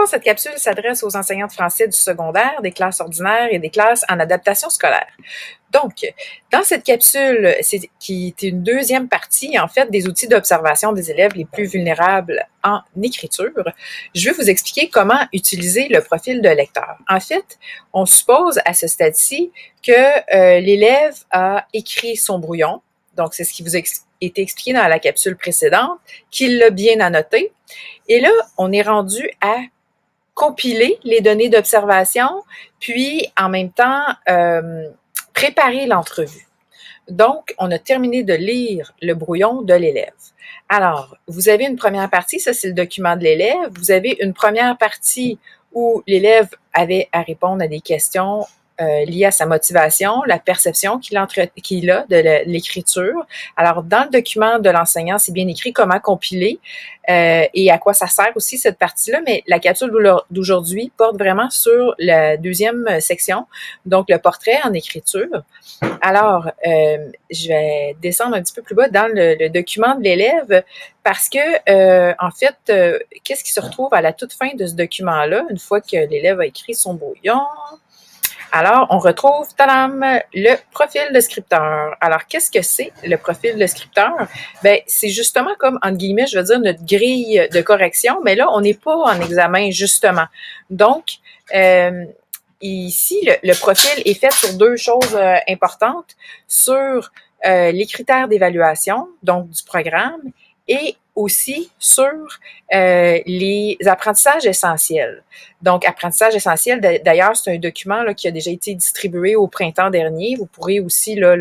Bonjour, cette capsule s'adresse aux enseignants de français du secondaire, des classes ordinaires et des classes en adaptation scolaire. Donc, dans cette capsule, qui est une deuxième partie, en fait, des outils d'observation des élèves les plus vulnérables en écriture, je vais vous expliquer comment utiliser le profil de lecteur. En fait, on suppose à ce stade-ci que l'élève a écrit son brouillon, donc c'est ce qui vous été expliqué dans la capsule précédente, qu'il l'a bien annoté. Et là, on est rendu à compiler les données d'observation, puis en même temps, préparer l'entrevue. Donc, on a terminé de lire le brouillon de l'élève. Alors, vous avez une première partie, ça c'est le document de l'élève. Vous avez une première partie où l'élève avait à répondre à des questions liées à sa motivation, la perception qu'il a de l'écriture. Alors, dans le document de l'enseignant, c'est bien écrit comment compiler et à quoi ça sert aussi cette partie-là, mais la capsule d'aujourd'hui porte vraiment sur la deuxième section, donc le portrait en écriture. Alors, je vais descendre un petit peu plus bas dans le document de l'élève parce que, en fait, qu'est-ce qui se retrouve à la toute fin de ce document-là, une fois que l'élève a écrit son brouillon? Alors, on retrouve, tadam, le profil de scripteur. Alors, qu'est-ce que c'est le profil de scripteur? Ben, c'est justement comme, entre guillemets, je veux dire, notre grille de correction, mais là, on n'est pas en examen, justement. Donc, ici, le profil est fait sur deux choses importantes, sur les critères d'évaluation, donc du programme, et aussi sur les apprentissages essentiels. Donc, apprentissage essentiel, d'ailleurs, c'est un document là, qui a déjà été distribué au printemps dernier. Vous pourrez aussi, là,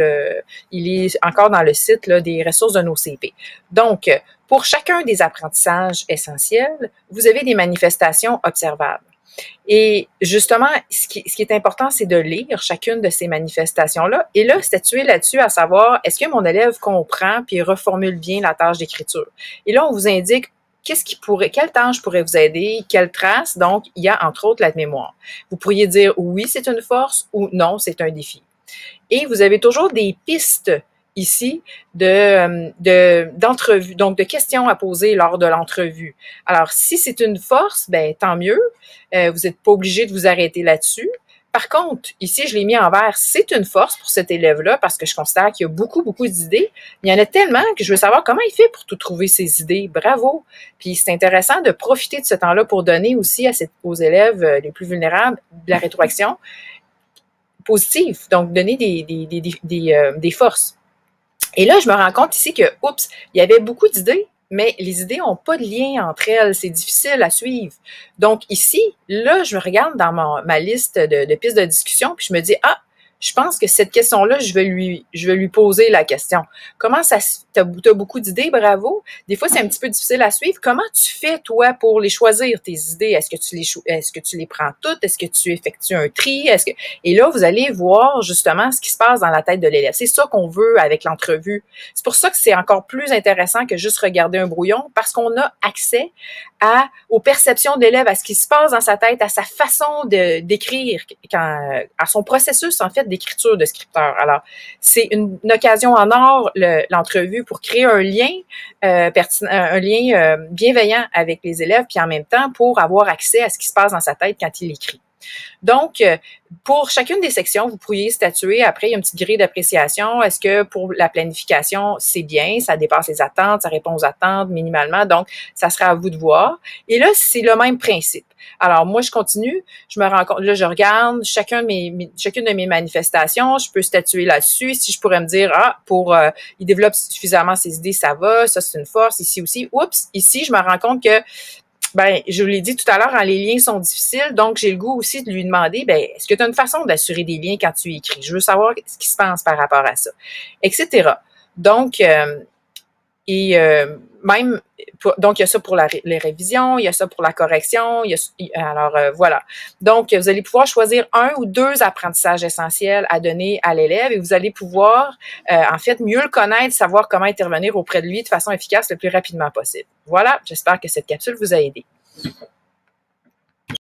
il est encore dans le site là, des ressources de nos CP. Donc, pour chacun des apprentissages essentiels, vous avez des manifestations observables. Et justement, ce qui est important, c'est de lire chacune de ces manifestations-là et là, statuer là-dessus à savoir, est-ce que mon élève comprend puis reformule bien la tâche d'écriture? Et là, on vous indique quelle tâche pourrait vous aider, quelle trace? Donc, il y a entre autres la mémoire. Vous pourriez dire oui, c'est une force ou non, c'est un défi. Et vous avez toujours des pistes ici d'entrevue, donc de questions à poser lors de l'entrevue. Alors, si c'est une force, ben tant mieux. Vous n'êtes pas obligé de vous arrêter là-dessus. Par contre, ici, je l'ai mis en vert, c'est une force pour cet élève-là parce que je considère qu'il y a beaucoup d'idées. Il y en a tellement que je veux savoir comment il fait pour tout trouver ses idées. Bravo! Puis c'est intéressant de profiter de ce temps-là pour donner aussi aux élèves les plus vulnérables de la rétroaction positive, donc donner des forces. Et là, je me rends compte ici que, oups, il y avait beaucoup d'idées, mais les idées n'ont pas de lien entre elles. C'est difficile à suivre. Donc ici, là, je me regarde dans ma liste de pistes de discussion, puis je me dis, ah, je pense que cette question-là, je vais lui poser la question. Comment ça, t'as beaucoup d'idées, bravo. Des fois, c'est un petit peu difficile à suivre. Comment tu fais, toi, pour les choisir, tes idées? Est-ce que tu les prends toutes? Est-ce que tu effectues un tri? Et là, vous allez voir, justement, ce qui se passe dans la tête de l'élève. C'est ça qu'on veut avec l'entrevue. C'est pour ça que c'est encore plus intéressant que juste regarder un brouillon, parce qu'on a accès aux perceptions de l'élève, à ce qui se passe dans sa tête, à sa façon d'écrire, à son processus, en fait, d'écriture de scripteur. Alors, c'est une occasion en or, l'entrevue, pour créer un lien bienveillant avec les élèves, puis en même temps, pour avoir accès à ce qui se passe dans sa tête quand il écrit. Donc, pour chacune des sections, vous pourriez statuer. Après, il y a une petite grille d'appréciation. Est-ce que pour la planification, c'est bien, ça dépasse les attentes, ça répond aux attentes minimalement. Donc, ça sera à vous de voir. Et là, c'est le même principe. Alors, moi, je continue. Je me rends compte, là, je regarde chacune de mes manifestations. Je peux statuer là-dessus. Si je pourrais me dire, il développe suffisamment ses idées, ça va. Ça, c'est une force. Ici aussi. Oups, ici, je me rends compte que je vous l'ai dit tout à l'heure, les liens sont difficiles, donc j'ai le goût aussi de lui demander, est-ce que tu as une façon d'assurer des liens quand tu écris? Je veux savoir ce qui se passe par rapport à ça, etc. Donc, donc, il y a ça pour les révisions, il y a ça pour la correction, voilà. Donc, vous allez pouvoir choisir un ou deux apprentissages essentiels à donner à l'élève et vous allez pouvoir, en fait, mieux le connaître, savoir comment intervenir auprès de lui de façon efficace le plus rapidement possible. Voilà, j'espère que cette capsule vous a aidé.